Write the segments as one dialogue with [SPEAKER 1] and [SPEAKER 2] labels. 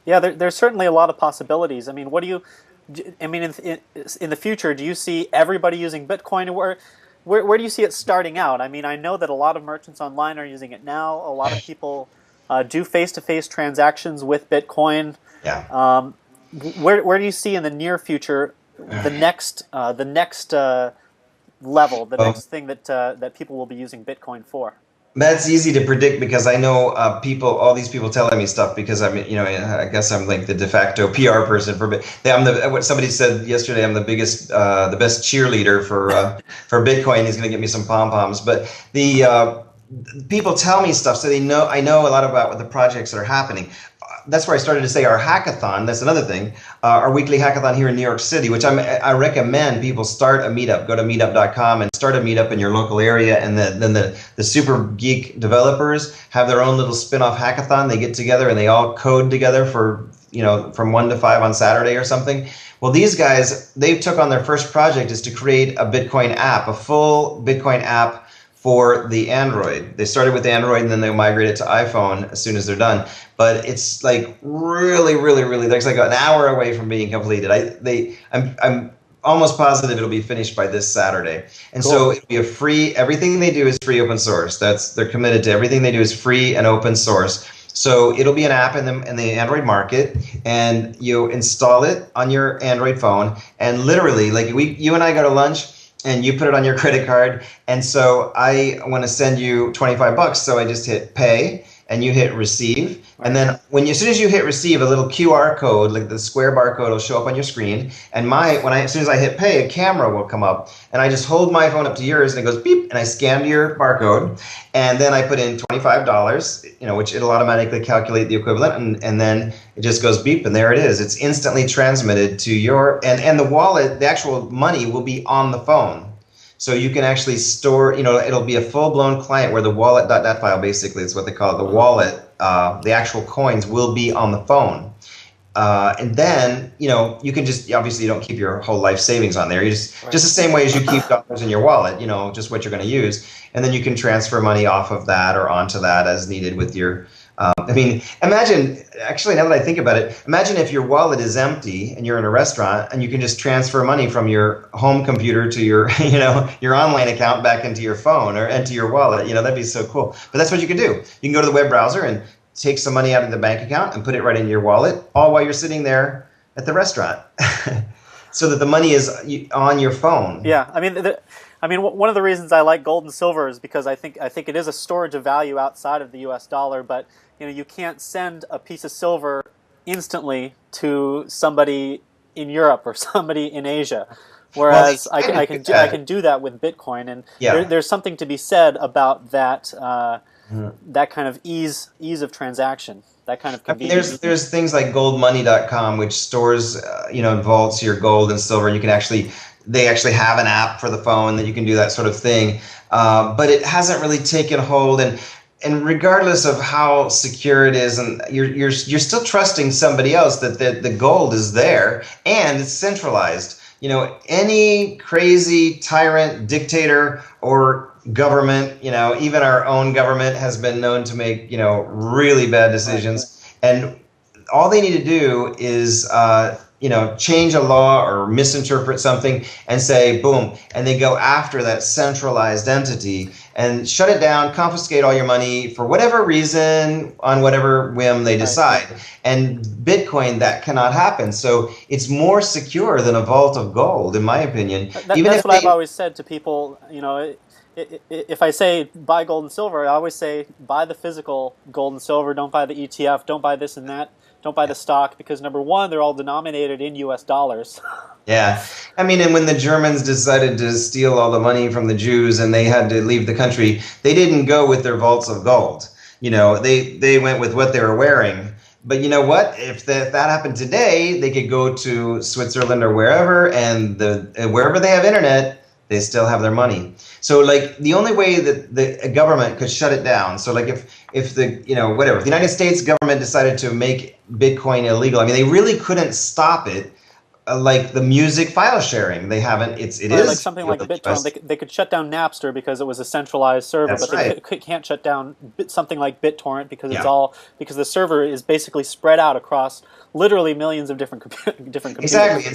[SPEAKER 1] Yeah, there's certainly a lot of possibilities. I mean, what do you? I mean, in the future, do you see everybody using Bitcoin? Where do you see it starting out? I mean, I know that a lot of merchants online are using it now. A lot of people do face-to-face transactions with Bitcoin.
[SPEAKER 2] Yeah.
[SPEAKER 1] Where do you see in the near future the next level, the
[SPEAKER 2] Well,
[SPEAKER 1] next thing that people will be using Bitcoin for?
[SPEAKER 2] that's easy to predict because I know people, all these people telling me stuff because I'm, I guess I'm like the de facto PR person for. I'm what somebody said yesterday. I'm the biggest, the best cheerleader for Bitcoin. He's going to get me some pom poms. But the people tell me stuff, so they know I know a lot about what the projects that are happening. That's where I started to say our hackathon. That's another thing. Our weekly hackathon here in New York City, which I recommend people start a meetup. Go to meetup.com and start a meetup in your local area. And then the super geek developers have their own little spin-off hackathon. They get together and they all code together for, from 1 to 5 on Saturday or something. Well, these guys, they took on their first project is to create a Bitcoin app, a full Bitcoin app for the Android. They started with Android and then they migrate it to iPhone as soon as they're done. But it's like really, really, really, it's like an hour away from being completed. I'm almost positive it'll be finished by this Saturday. And
[SPEAKER 1] Cool.
[SPEAKER 2] so it'll be a free, everything they do is free open source. They're committed to everything they do is free and open source. So it'll be an app in the Android market, and you install it on your Android phone, and literally, like you and I go to lunch, and you put it on your credit card, and so I want to send you $25, so I just hit pay, and you hit receive, and then as soon as you hit receive, a little QR code, like the square barcode, will show up on your screen, and as soon as I hit pay, a camera will come up, and I just hold my phone up to yours, and it goes beep, and I scan your barcode, and then I put in $25, which it'll automatically calculate the equivalent, and then it just goes beep, and there it is. It's instantly transmitted to your, and the wallet, the actual money will be on the phone. So you can actually store, it'll be a full-blown client where the wallet.dat file, basically, is what they call it, the wallet, the actual coins will be on the phone. And then, you can just, obviously you don't keep your whole life savings on there. You just the same way as you keep dollars in your wallet, just what you're going to use. And then you can transfer money off of that or onto that as needed with your, imagine, actually, now that I think about it, imagine if your wallet is empty and you're in a restaurant and you can just transfer money from your home computer to your, your online account back into your phone or into your wallet. That'd be so cool. But that's what you can do. You can go to the web browser and take some money out of the bank account and put it right in your wallet, all while you're sitting there at the restaurant, so that the money is on your phone.
[SPEAKER 1] Yeah, one of the reasons I like gold and silver is because I think it is a storage of value outside of the U.S. dollar, but you can't send a piece of silver instantly to somebody in Europe or somebody in Asia, whereas I can do that with Bitcoin, and there's something to be said about that that kind of ease of transaction, that kind of convenience.
[SPEAKER 2] There's things like goldmoney.com, which stores vaults your gold and silver, and they actually have an app for the phone that you can do that sort of thing, but it hasn't really taken hold, and regardless of how secure it is, and you're still trusting somebody else that the gold is there and it's centralized. Any crazy tyrant, dictator, or government, even our own government has been known to make really bad decisions, and all they need to do is change a law or misinterpret something and say, boom, and they go after that centralized entity and shut it down, confiscate all your money for whatever reason, on whatever whim they decide. And Bitcoin, that cannot happen. So it's more secure than a vault of gold, in my opinion.
[SPEAKER 1] That's what I've always said to people, if I say buy gold and silver, I always say buy the physical gold and silver, don't buy the ETF, don't buy this and that. Don't buy the stock, because number one, they're all denominated in U.S. dollars.
[SPEAKER 2] Yeah. And when the Germans decided to steal all the money from the Jews and they had to leave the country, they didn't go with their vaults of gold. They went with what they were wearing. But you know what? If that happened today, they could go to Switzerland or wherever, and wherever they have internet, they still have their money. So the only way that the government could shut it down, so if the if the United States government decided to make Bitcoin illegal, they really couldn't stop it like the music file sharing. They haven't. It
[SPEAKER 1] Right, like
[SPEAKER 2] is
[SPEAKER 1] something
[SPEAKER 2] legal
[SPEAKER 1] like
[SPEAKER 2] in the
[SPEAKER 1] BitTorrent,
[SPEAKER 2] US.
[SPEAKER 1] they could shut down Napster because it was a centralized server,
[SPEAKER 2] That's
[SPEAKER 1] but
[SPEAKER 2] right.
[SPEAKER 1] they can't shut down something like BitTorrent because
[SPEAKER 2] Yeah.
[SPEAKER 1] because the server is basically spread out across literally millions of different computers.
[SPEAKER 2] Exactly.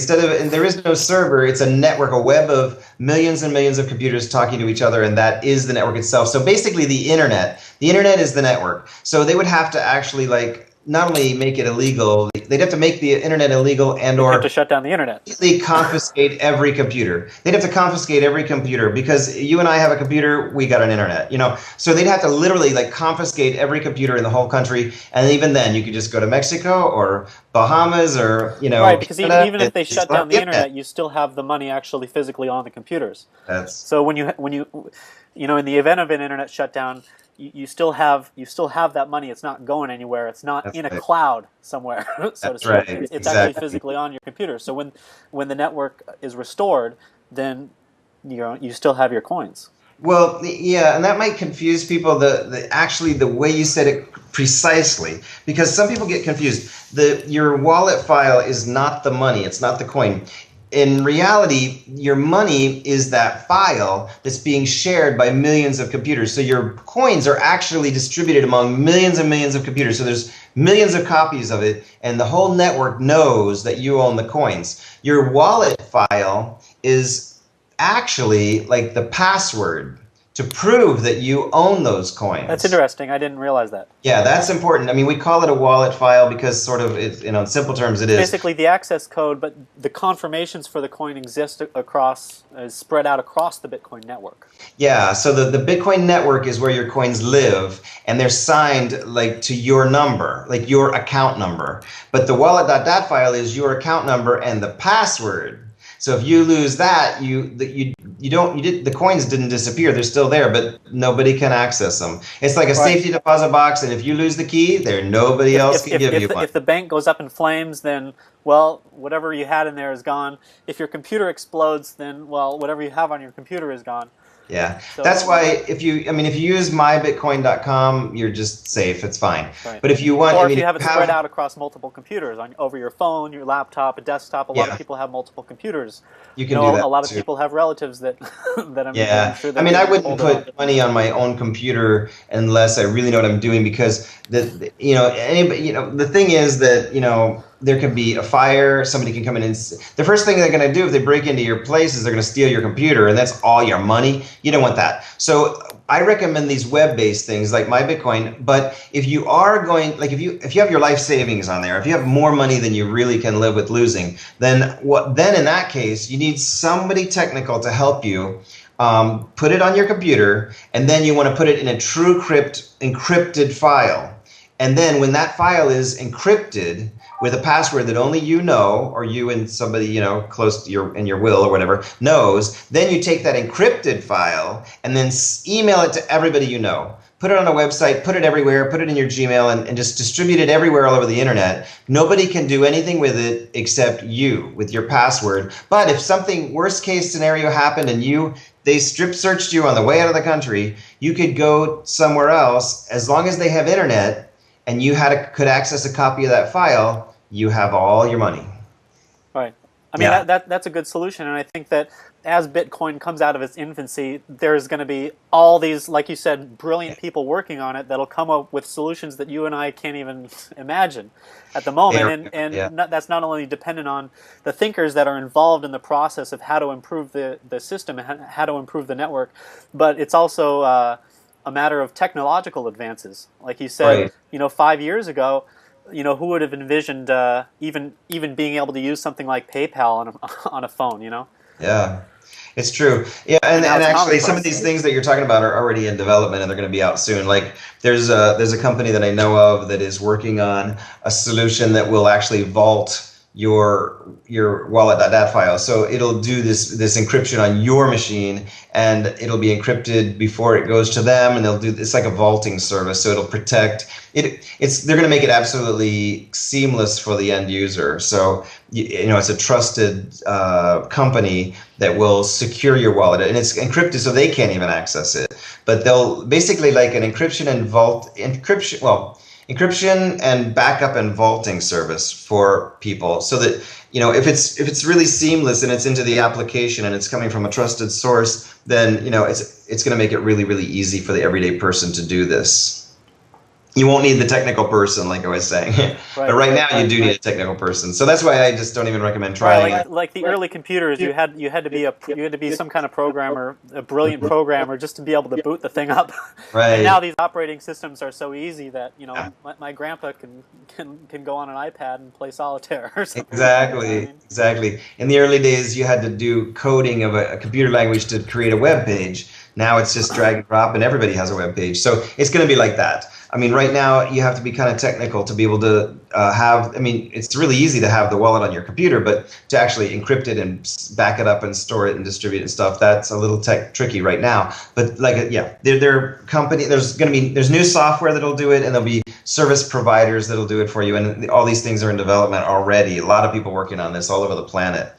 [SPEAKER 2] And there is no server, it's a network, a web of millions and millions of computers talking to each other, and that is the network itself. So basically, the internet is the network. So they would have to actually like not only make it illegal, they'd have to make the internet illegal and
[SPEAKER 1] They have to
[SPEAKER 2] or
[SPEAKER 1] shut down the internet.
[SPEAKER 2] completely confiscate every computer. They'd have to confiscate every computer because you and I have a computer, we got an internet, you know. So they'd have to literally like confiscate every computer in the whole country, and even then, you could just go to Mexico or Bahamas or
[SPEAKER 1] Right, because
[SPEAKER 2] Canada,
[SPEAKER 1] even
[SPEAKER 2] and
[SPEAKER 1] if they
[SPEAKER 2] you
[SPEAKER 1] shut
[SPEAKER 2] still have
[SPEAKER 1] down
[SPEAKER 2] the
[SPEAKER 1] the
[SPEAKER 2] internet.
[SPEAKER 1] internet, you still have the money actually physically on the computers.
[SPEAKER 2] That's
[SPEAKER 1] So in the event of an internet shutdown, you still have that money. It's not going anywhere. It's not
[SPEAKER 2] that's
[SPEAKER 1] in a
[SPEAKER 2] right.
[SPEAKER 1] cloud somewhere, so to
[SPEAKER 2] That's
[SPEAKER 1] speak.
[SPEAKER 2] right.
[SPEAKER 1] It's actually
[SPEAKER 2] Exactly.
[SPEAKER 1] physically on your computer. So when the network is restored, then you still have your coins.
[SPEAKER 2] Well, yeah, and that might confuse people. Actually the way you said it precisely, because some people get confused. Your wallet file is not the money; it's not the coin. In reality, your money is that file that's being shared by millions of computers. So your coins are actually distributed among millions and millions of computers. So there's millions of copies of it, and the whole network knows that you own the coins. Your wallet file is actually like the password to prove that you own those
[SPEAKER 1] That's
[SPEAKER 2] coins.
[SPEAKER 1] interesting. I didn't realize that.
[SPEAKER 2] Yeah, that's important. I mean, we call it a wallet file because sort of in simple terms it
[SPEAKER 1] It's
[SPEAKER 2] is.
[SPEAKER 1] basically the access code, but the confirmations for the coin exist spread out across the Bitcoin network.
[SPEAKER 2] Yeah, so the Bitcoin network is where your coins live, and they're signed like to your number, like your account number. But the wallet.dat file is your account number and the password. So if you lose that, the coins didn't disappear. They're still there, but nobody can access them. It's like a
[SPEAKER 1] Right.
[SPEAKER 2] safety deposit box, and if you lose the key, nobody else can give you one.
[SPEAKER 1] If the bank goes up in flames, then well, whatever you had in there is gone. If your computer explodes, then well, whatever you have on your computer is gone.
[SPEAKER 2] Yeah, that's
[SPEAKER 1] So
[SPEAKER 2] why if you use mybitcoin.com, you're just safe. It's fine.
[SPEAKER 1] right.
[SPEAKER 2] But if you want,
[SPEAKER 1] Or
[SPEAKER 2] I
[SPEAKER 1] if
[SPEAKER 2] mean,
[SPEAKER 1] you
[SPEAKER 2] if
[SPEAKER 1] have
[SPEAKER 2] you
[SPEAKER 1] it spread
[SPEAKER 2] have,
[SPEAKER 1] out across multiple computers over your phone, your laptop, a desktop. A lot of
[SPEAKER 2] yeah,
[SPEAKER 1] people have multiple computers.
[SPEAKER 2] you can do
[SPEAKER 1] A
[SPEAKER 2] that
[SPEAKER 1] lot of
[SPEAKER 2] too.
[SPEAKER 1] people have relatives that that I'm
[SPEAKER 2] Yeah,
[SPEAKER 1] sure
[SPEAKER 2] I
[SPEAKER 1] they
[SPEAKER 2] mean, I
[SPEAKER 1] can
[SPEAKER 2] wouldn't
[SPEAKER 1] hold around.
[SPEAKER 2] put money on my own computer unless I really know what I'm doing because anybody, the thing is that there can be a fire, somebody can come in and the first thing they're going to do if they break into your place is they're going to steal your computer, and that's all your money. You don't want that. So I recommend these web-based things like my Bitcoin. But if you are going, like if you have your life savings on there, if you have more money than you really can live with losing, then in that case you need somebody technical to help you put it on your computer, and then you want to put it in a true encrypted file. And then when that file is encrypted with a password that only you know, or you and somebody close to your will or whatever knows, then you take that encrypted file and then email it to everybody you know. Put it on a website, put it everywhere, put it in your Gmail, and just distribute it everywhere all over the internet. Nobody can do anything with it except you with your password. But if something worst case scenario happened and they strip searched you on the way out of the country, you could go somewhere else. As long as they have internet and you could access a copy of that file, you have all your money.
[SPEAKER 1] Right. I mean
[SPEAKER 2] Yeah.
[SPEAKER 1] that's a good solution, and I think that as Bitcoin comes out of its infancy, there's going to be all these, like you said, brilliant people working on it that'll come up with solutions that you and I can't even imagine at the moment.
[SPEAKER 2] Yeah.
[SPEAKER 1] That's not only dependent on the thinkers that are involved in the process of how to improve the system and how to improve the network, but it's also a matter of technological advances. Like you said,
[SPEAKER 2] Right.
[SPEAKER 1] 5 years ago, who would have envisioned even being able to use something like PayPal on on a phone?
[SPEAKER 2] Yeah. It's true. Yeah,
[SPEAKER 1] And now
[SPEAKER 2] and
[SPEAKER 1] it's
[SPEAKER 2] actually some of
[SPEAKER 1] commonplace.
[SPEAKER 2] these things that you're talking about are already in development and they're going to be out soon. Like there's a company that I know of that is working on a solution that will actually vault your wallet.dat file. So it'll do this encryption on your machine, and it'll be encrypted before it goes to them, and it's like a vaulting service. So it'll protect it. They're going to make it absolutely seamless for the end user. So it's a trusted company that will secure your wallet, and it's encrypted so they can't even access it. But they'll basically like an encryption and vault encryption. Well, encryption and backup and vaulting service for people, so that if it's really seamless and it's into the application and it's coming from a trusted source, then it's going to make it really, really easy for the everyday person to do this. You won't need the technical person, like I was saying. But right now you do need a technical person. So that's why I just don't even recommend trying it.
[SPEAKER 1] Like the early computers, you had to be some kind of programmer, a brilliant programmer, just to be able to boot the thing up.
[SPEAKER 2] Right.
[SPEAKER 1] And now these operating systems are so easy that my grandpa can go on an iPad and play solitaire or something.
[SPEAKER 2] Exactly. In the early days, you had to do coding of a computer language to create a web page. Now it's just drag and drop, and everybody has a web page. So it's going to be like that. I mean, right now you have to be kind of technical to be able to have. I mean, it's really easy to have the wallet on your computer, but to actually encrypt it and back it up and store it and distribute it and stuff, that's a little tricky right now. But there's new software that'll do it, and there'll be service providers that'll do it for you, and all these things are in development already. A lot of people working on this all over the planet.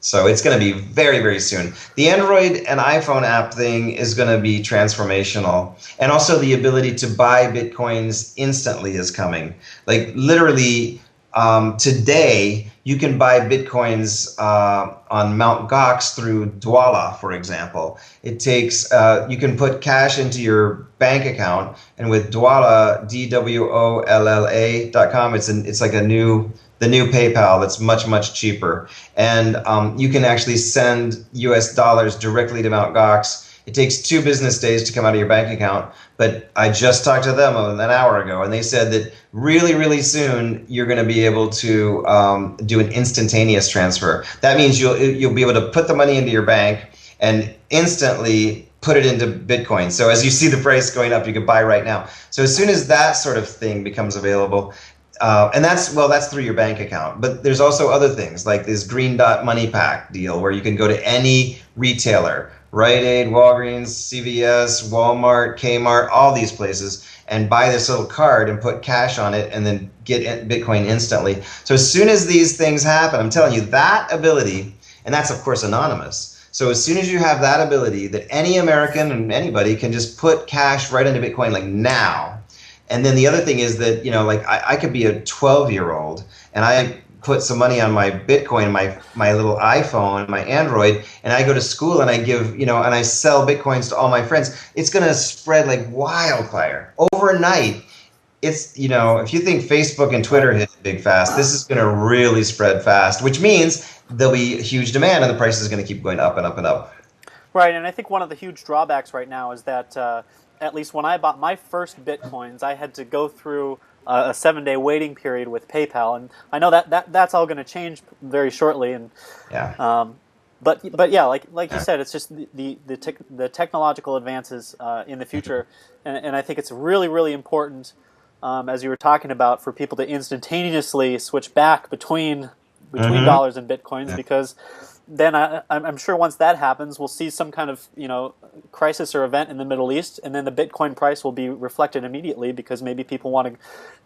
[SPEAKER 2] So it's going to be very, very soon. The Android and iPhone app thing is going to be transformational. And also the ability to buy Bitcoins instantly is coming. Like literally today, you can buy Bitcoins on Mt. Gox through Dwolla, for example. It takes, you can put cash into your bank account, and with Dwolla, DWOLLA.com, it's like the new PayPal that's much, much cheaper. And you can actually send US dollars directly to Mt. Gox. It takes 2 business days to come out of your bank account, but I just talked to them an hour ago, and they said that really, really soon you're going to be able to do an instantaneous transfer. That means you'll be able to put the money into your bank and instantly put it into Bitcoin. So as you see the price going up, you can buy right now. So as soon as that sort of thing becomes available, and that's through your bank account. But there's also other things like this Green Dot Money Pack deal where you can go to any retailer, Rite Aid, Walgreens, CVS, Walmart, Kmart, all these places, and buy this little card and put cash on it and then get Bitcoin instantly. So as soon as these things happen, I'm telling you, that ability, and that's of course anonymous. So as soon as you have that ability that any American and anybody can just put cash right into Bitcoin like now. And then the other thing is that, like I could be a 12-year-old and I put some money on my Bitcoin, my little iPhone, my Android, and I go to school and I give, and I sell Bitcoins to all my friends. It's going to spread like wildfire overnight. It's, if you think Facebook and Twitter hit big fast, this is going to really spread fast, which means there'll be huge demand and the price is going to keep going up and up and up.
[SPEAKER 1] Right. And I think one of the huge drawbacks right now is that, at least when I bought my first Bitcoins, I had to go through a 7-day waiting period with PayPal, and I know that's all going to change very shortly. And
[SPEAKER 2] yeah,
[SPEAKER 1] but yeah, like you said, it's just the technological advances in the future, and I think it's really, really important, as you were talking about, for people to instantaneously switch back between dollars and Bitcoins, because then I'm sure once that happens, we'll see some kind of crisis or event in the Middle East, and then the Bitcoin price will be reflected immediately because maybe people want to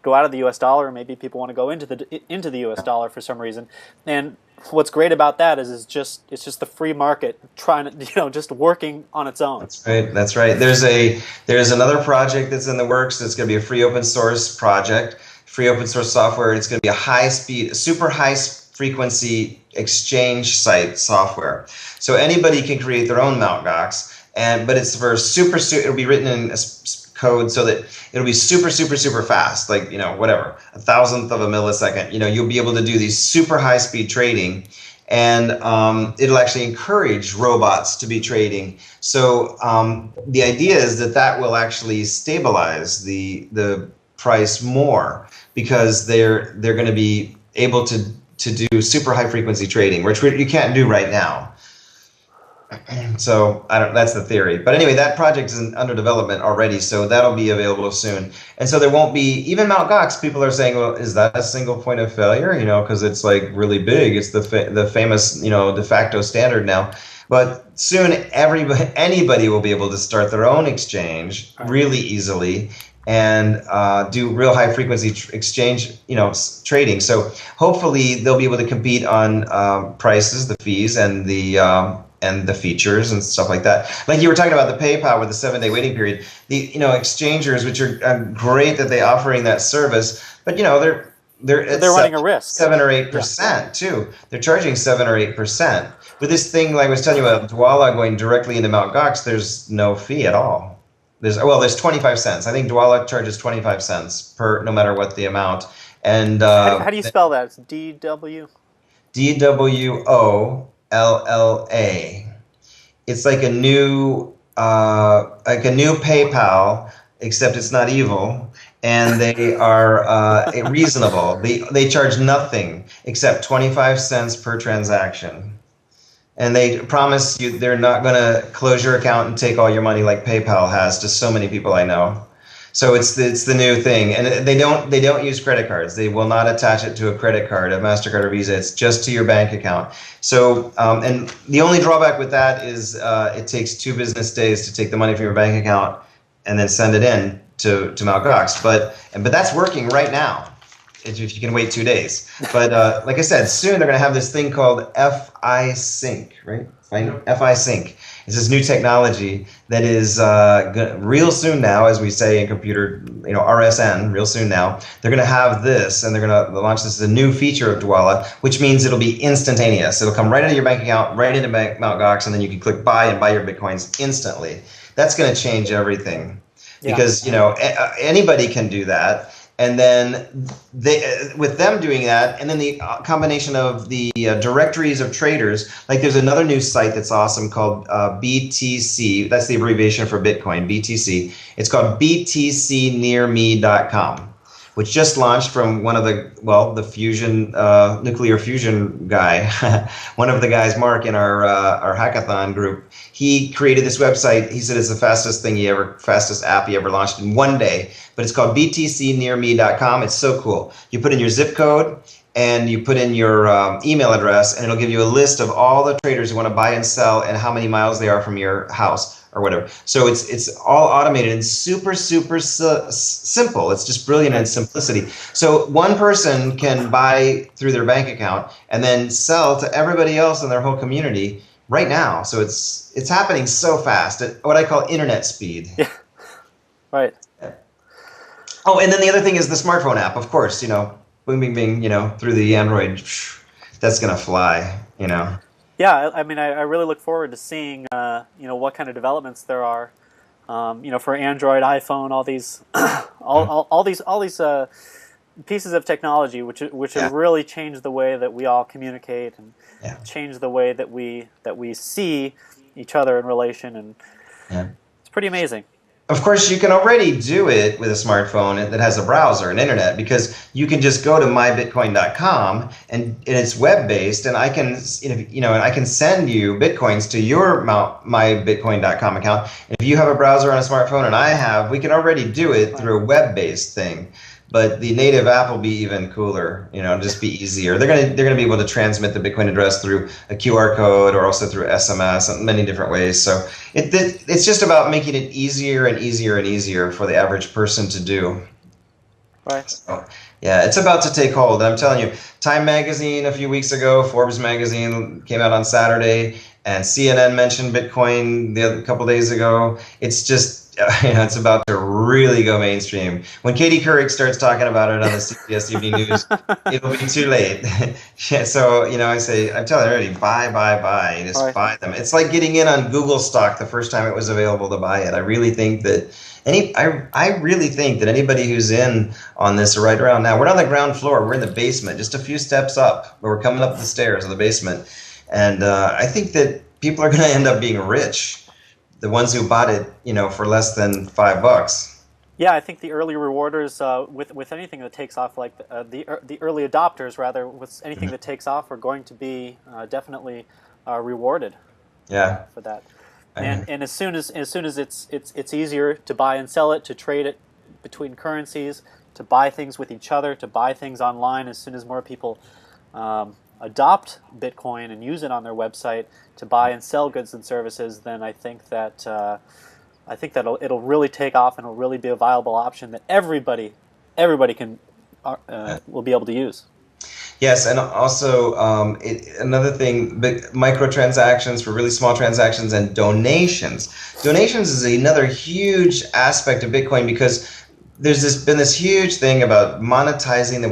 [SPEAKER 1] go out of the U.S. dollar, or maybe people want to go into the U.S. dollar for some reason. And what's great about that is it's just the free market trying to just working on its own.
[SPEAKER 2] That's right. There's another project that's in the works that's going to be a free open source project, free open source software. It's going to be a super high frequency exchange site software. So anybody can create their own Mt. Gox, but it's for it'll be written in code so that it'll be super, super, super fast, like, whatever, 1,000th of a millisecond. You'll be able to do these super high speed trading, and it'll actually encourage robots to be trading. So the idea is that will actually stabilize the price more, because they're going to be able to do super high frequency trading, which you can't do right now. So that's the theory. But anyway, that project is under development already, so that'll be available soon. And so there won't be, even Mt. Gox, people are saying, well, is that a single point of failure? Because it's like really big. It's the famous, de facto standard now. But soon anybody will be able to start their own exchange really easily and do real high frequency exchange, trading. So hopefully they'll be able to compete on prices, the fees, and the and the features and stuff like that. Like you were talking about the PayPal with the 7-day waiting period. The exchangers, which are great that they're offering that service, but
[SPEAKER 1] They're running a risk.
[SPEAKER 2] 7 or 8% too. They're charging 7 or 8%. With this thing, like I was telling you about Dwolla going directly into Mt. Gox, there's no fee at all. There's 25 cents. I think Dwolla charges 25 cents per, no matter what the amount. And
[SPEAKER 1] How do you spell that? It's DW?
[SPEAKER 2] DWOLLA. It's like a new PayPal, except it's not evil, and they are reasonable. They charge nothing except 25 cents per transaction. And they promise you they're not going to close your account and take all your money like PayPal has to so many people I know. So it's the new thing, and they don't use credit cards. They will not attach it to a credit card, a MasterCard or Visa. It's just to your bank account. So and the only drawback with that is it takes 2 business days to take the money from your bank account and then send it in to Mt. Gox. But that's working right now, if you can wait 2 days. But like I said, soon they're going to have this thing called FI Sync, right? FI Sync. It's this new technology that is real soon now, as we say in computer, RSN, real soon now. They're going to have this, and they're going to launch this as a new feature of Dwolla, which means it'll be instantaneous. It'll come right into your bank account, right into Mt. Gox, and then you can click buy and buy your Bitcoins instantly. That's going to change everything because, anybody can do that. And then with them doing that, and then the combination of the directories of traders, like there's another new site that's awesome called BTC. That's the abbreviation for Bitcoin, BTC. It's called btcnearme.com, which just launched from one of the fusion, nuclear fusion guy, one of the guys, Mark, in our hackathon group. He created this website. He said it's the fastest app he ever launched in one day. But it's called btcnearme.com. It's so cool. You put in your zip code and you put in your email address, and it'll give you a list of all the traders who want to buy and sell and how many miles they are from your house or whatever. So it's all automated and super simple. It's just brilliant in its simplicity. So one person can buy through their bank account and then sell to everybody else in their whole community right now. So it's happening so fast at what I call internet speed.
[SPEAKER 1] Yeah. Right.
[SPEAKER 2] Oh, and then the other thing is the smartphone app, of course, boom, bing, bing, through the Android. That's going to fly,
[SPEAKER 1] Yeah, I mean, I really look forward to seeing, what kind of developments there are, for Android, iPhone, all these, all these pieces of technology, which have really changed the way that we all communicate and change the way that we see each other in relation, and it's pretty amazing.
[SPEAKER 2] Of course, you can already do it with a smartphone that has a browser and internet, because you can just go to mybitcoin.com and it's web-based, and I can, I can send you Bitcoins to your mybitcoin.com account. And if you have a browser on a smartphone and I have, we can already do it through a web-based thing. But the native app will be even cooler, just be easier. They're gonna be able to transmit the Bitcoin address through a QR code or also through SMS and many different ways. So it's just about making it easier and easier and easier for the average person to do.
[SPEAKER 1] Right.
[SPEAKER 2] So, yeah, it's about to take hold. I'm telling you, Time Magazine a few weeks ago, Forbes Magazine came out on Saturday, and CNN mentioned Bitcoin a couple days ago. It's just, it's about to really go mainstream. When Katie Couric starts talking about it on the CBS Evening News, it'll be too late. So, I'm telling everybody, buy. Just buy them. It's like getting in on Google stock the first time it was available to buy it. I really think that anybody who's in on this right around now, we're not on the ground floor, we're in the basement, just a few steps up, but we're coming up the stairs of the basement. And I think that people are going to end up being rich. The ones who bought it, for less than $5.
[SPEAKER 1] Yeah, I think the early rewarders with anything that takes off, like the early adopters, rather, with anything that takes off, are going to be definitely rewarded.
[SPEAKER 2] Yeah.
[SPEAKER 1] For that, and as soon as it's easier to buy and sell it, to trade it between currencies, to buy things with each other, to buy things online. As soon as more people adopt Bitcoin and use it on their website to buy and sell goods and services, then I think that it'll really take off, and it'll really be a viable option that everybody can will be able to use.
[SPEAKER 2] Yes, and also another thing, microtransactions for really small transactions and donations. Donations is another huge aspect of Bitcoin because been this huge thing about monetizing the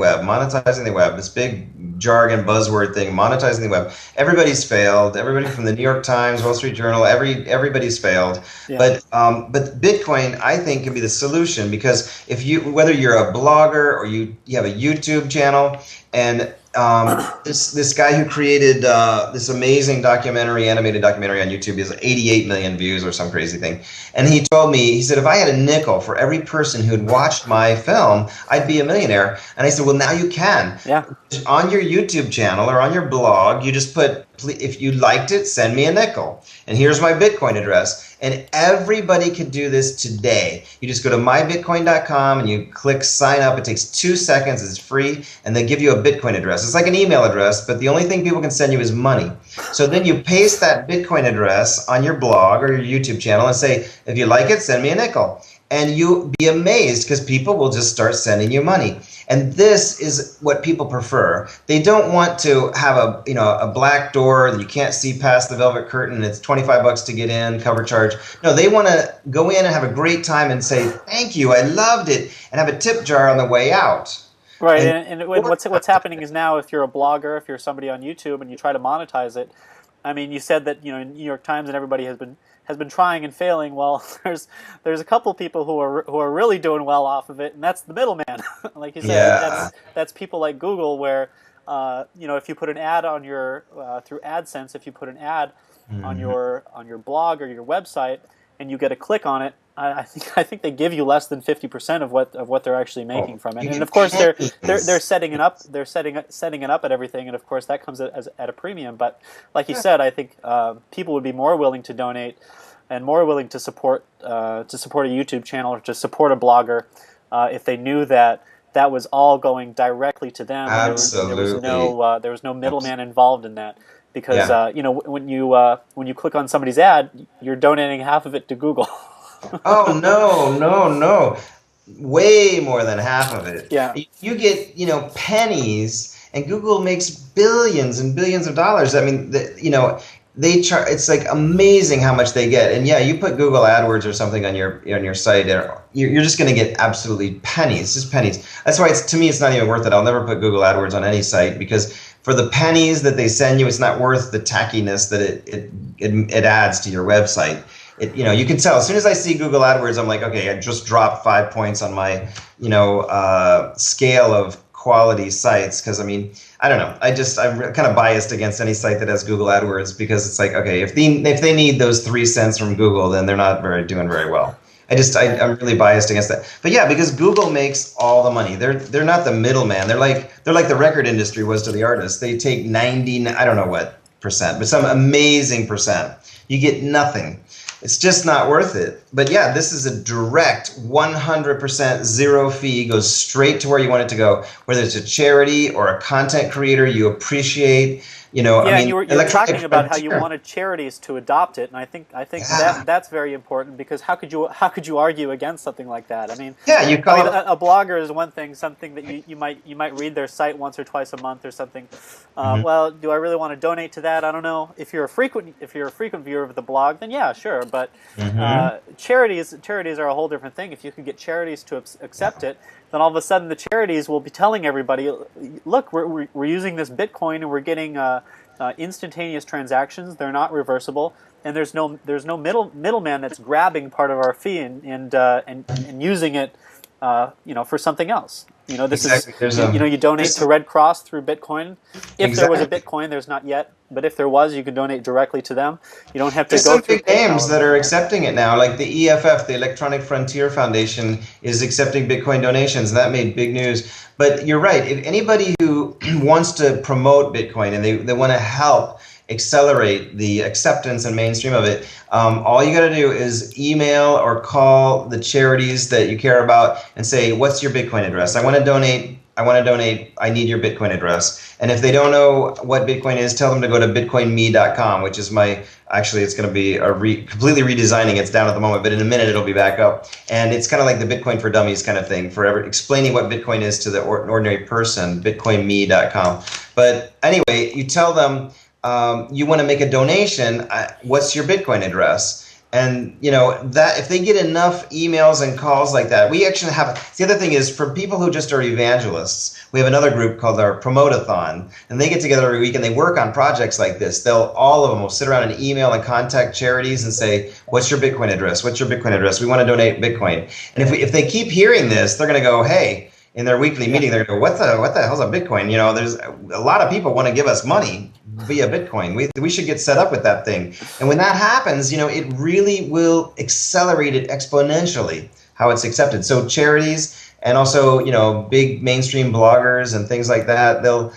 [SPEAKER 2] web, this big jargon buzzword thing, monetizing the web. Everybody's failed. Everybody from the New York Times, Wall Street Journal, everybody's failed.
[SPEAKER 1] Yeah.
[SPEAKER 2] But Bitcoin, I think, can be the solution because if you whether you're a blogger or you have a YouTube channel and this guy who created this amazing animated documentary on YouTube, he has 88 million views or some crazy thing. And he told me, he said, if I had a nickel for every person who'd watched my film, I'd be a millionaire. And I said, well, now you can.
[SPEAKER 1] Yeah.
[SPEAKER 2] On your YouTube channel or on your blog, you just put, if you liked it, send me a nickel. And here's my Bitcoin address. And everybody can do this today. You just go to mybitcoin.com and you click sign up. It takes 2 seconds. It's free. And they give you a Bitcoin address. It's like an email address, but the only thing people can send you is money. So then you paste that Bitcoin address on your blog or your YouTube channel and say, if you like it, send me a nickel. And you'll be amazed because people will just start sending you money. And this is what people prefer. They don't want to have a black door that you can't see past the velvet curtain and it's $25 to get in, cover charge. No, they want to go in and have a great time and say, thank you, I loved it, and have a tip jar on the way out.
[SPEAKER 1] Right, and what's happening is now, if you're a blogger, if you're somebody on YouTube and you try to monetize it, I mean, you said that New York Times and everybody has been trying and failing. Well, there's a couple people who are really doing well off of it, and that's the middleman. Like you said,
[SPEAKER 2] Yeah.
[SPEAKER 1] that's people like Google, where if you put an ad on your through AdSense, if you put an ad on your blog or your website, and you get a click on it, I think they give you less than 50% of what they're actually making from it. And of course they're setting it up, setting it up at everything, and of course that comes at a premium. But like you said, I think people would be more willing to donate and more willing to support a YouTube channel or to support a blogger if they knew that was all going directly to them.
[SPEAKER 2] Absolutely.
[SPEAKER 1] There was no middleman involved in that. Because when you click on somebody's ad, you're donating half of it to Google.
[SPEAKER 2] Oh, no. Way more than half of it.
[SPEAKER 1] Yeah.
[SPEAKER 2] You get, pennies, and Google makes billions and billions of dollars. I mean, they charge. It's like amazing how much they get. And yeah, you put Google AdWords or something on your site, you're just going to get absolutely pennies, just pennies. That's why to me it's not even worth it. I'll never put Google AdWords on any site because for the pennies that they send you, it's not worth the tackiness that it adds to your website. You can tell as soon as I see Google AdWords, I'm like, okay, I just dropped 5 points on my scale of quality sites because I don't know. I'm kind of biased against any site that has Google AdWords because it's like, okay, if they need those 3 cents from Google, then they're not doing very well. I'm really biased against that. But yeah, because Google makes all the money. They're not the middleman. They're like the record industry was to the artists. They take 90, I don't know what percent, but some amazing percent. You get nothing. It's just not worth it. But yeah, this is a direct 100% zero fee, goes straight to where you want it to go. Whether it's a charity or a content creator you appreciate, you were
[SPEAKER 1] talking about how you wanted charities to adopt it, and I think that's very important because how could you argue against something like that? I mean, a blogger is one thing, something that you might read their site once or twice a month or something. Well, do I really want to donate to that? I don't know. If you're a frequent viewer of the blog, then yeah, sure. But charities are a whole different thing. If you can get charities to accept it, then all of a sudden the charities will be telling everybody, look, we're using this Bitcoin and we're getting instantaneous transactions. They're not reversible, and there's no middleman that's grabbing part of our fee and using it for something else. This is you donate to Red Cross through Bitcoin. If there was a Bitcoin, there's not yet, but if there was, you could donate directly to them. You don't have to go through
[SPEAKER 2] big names that are accepting it now, like the EFF, the Electronic Frontier Foundation, is accepting Bitcoin donations, and that made big news. But you're right. If anybody who wants to promote Bitcoin and they want to help accelerate the acceptance and mainstream of it, all you got to do is email or call the charities that you care about and say, what's your Bitcoin address? I want to donate I want to donate. I need your Bitcoin address. And if they don't know what Bitcoin is, tell them to go to bitcoinme.com, which is actually it's going to be completely redesigning. It's down at the moment, but in a minute it'll be back up. And it's kind of like the Bitcoin for Dummies kind of thing, for explaining what Bitcoin is to the ordinary person, bitcoinme.com. But anyway, you tell them you want to make a donation. What's your Bitcoin address? And that if they get enough emails and calls like that, we actually have. The other thing is, for people who just are evangelists, we have another group called our Promote-a-thon, and they get together every week and they work on projects like this. All of them will sit around and email and contact charities and say, "What's your Bitcoin address? What's your Bitcoin address? We want to donate Bitcoin." And if they keep hearing this, they're going to go, "Hey." In their weekly meeting, they're going to go, what the hell's a Bitcoin? There's a lot of people want to give us money via Bitcoin. We should get set up with that thing. And when that happens, it really will accelerate it exponentially how it's accepted. So charities and also, big mainstream bloggers and things like that, they'll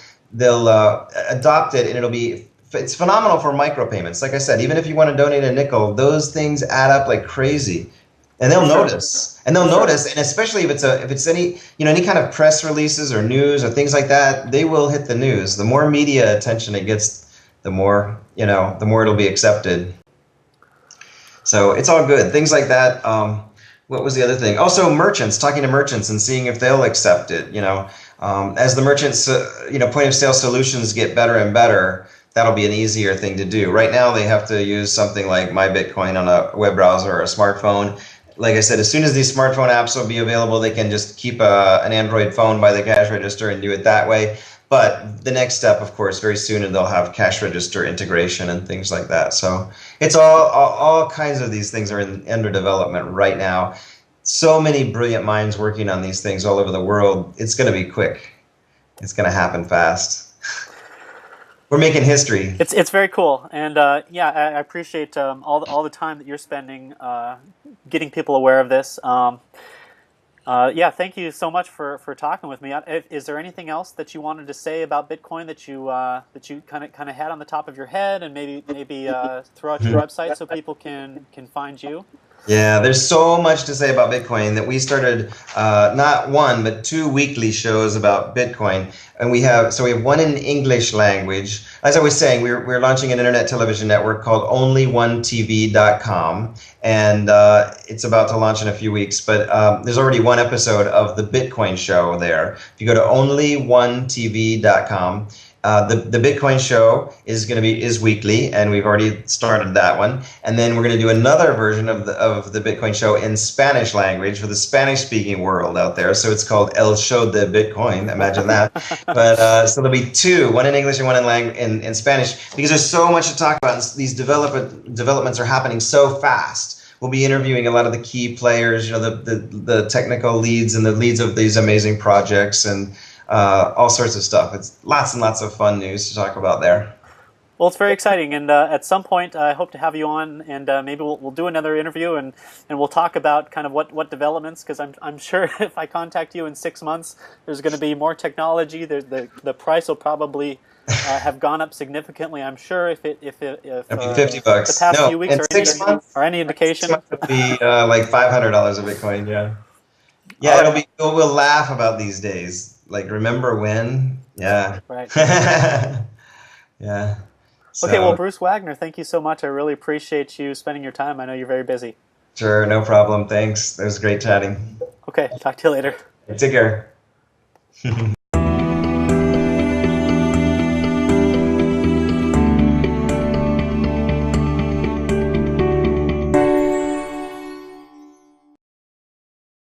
[SPEAKER 2] adopt it, and it's phenomenal for micropayments. Like I said, even if you want to donate a nickel, those things add up like crazy. And they'll notice, and especially if it's any any kind of press releases or news or things like that, they will hit the news. The more media attention it gets, the more the more it'll be accepted. So it's all good. Things like that. What was the other thing? Also, merchants, talking to merchants and seeing if they'll accept it. As the merchants, point of sale solutions get better and better, that'll be an easier thing to do. Right now, they have to use something like My Bitcoin on a web browser or a smartphone. Like I said, as soon as these smartphone apps will be available, they can just keep an Android phone by the cash register and do it that way. But the next step, of course, very soon they'll have cash register integration and things like that. So it's all kinds of these things are under development right now. So many brilliant minds working on these things all over the world. It's going to be quick. It's going to happen fast. We're making history.
[SPEAKER 1] It's very cool, and I appreciate all the time that you're spending getting people aware of this. Thank you so much for talking with me. Is there anything else that you wanted to say about Bitcoin that you kind of had on the top of your head, and maybe throw out your website so people can find you?
[SPEAKER 2] Yeah, there's so much to say about Bitcoin that we started not one but 2 weekly shows about Bitcoin, and we have one in English language. As I was saying, we're launching an internet television network called onlyoneTV.com, and it's about to launch in a few weeks. But there's already one episode of the Bitcoin show there. If you go to onlyoneTV.com. The Bitcoin show is weekly, and we've already started that one. And then we're going to do another version of the Bitcoin show in Spanish language for the Spanish-speaking world out there. So it's called El Show de Bitcoin. Imagine that. But so there'll be 2, one in English and one in Spanish, because there's so much to talk about. And these developments are happening so fast. We'll be interviewing a lot of the key players, the technical leads and the leads of these amazing projects, and all sorts of stuff. It's lots and lots of fun news to talk about there.
[SPEAKER 1] Well, it's very exciting, and at some point I hope to have you on, and maybe we'll do another interview, and we'll talk about kind of what developments, because I'm sure if I contact you in 6 months, there's going to be more technology. The price will probably have gone up significantly. I'm sure if
[SPEAKER 2] $50. The
[SPEAKER 1] past few weeks
[SPEAKER 2] in 6 months,
[SPEAKER 1] or any indication,
[SPEAKER 2] it'll be like $500 a Bitcoin. Yeah, we'll laugh about these days. Like, remember when? Yeah.
[SPEAKER 1] Right.
[SPEAKER 2] Yeah. So,
[SPEAKER 1] okay, well, Bruce Wagner, thank you so much. I really appreciate you spending your time. I know you're very busy.
[SPEAKER 2] Sure, no problem. Thanks. It was great chatting.
[SPEAKER 1] Okay, talk to you later.
[SPEAKER 2] Take care.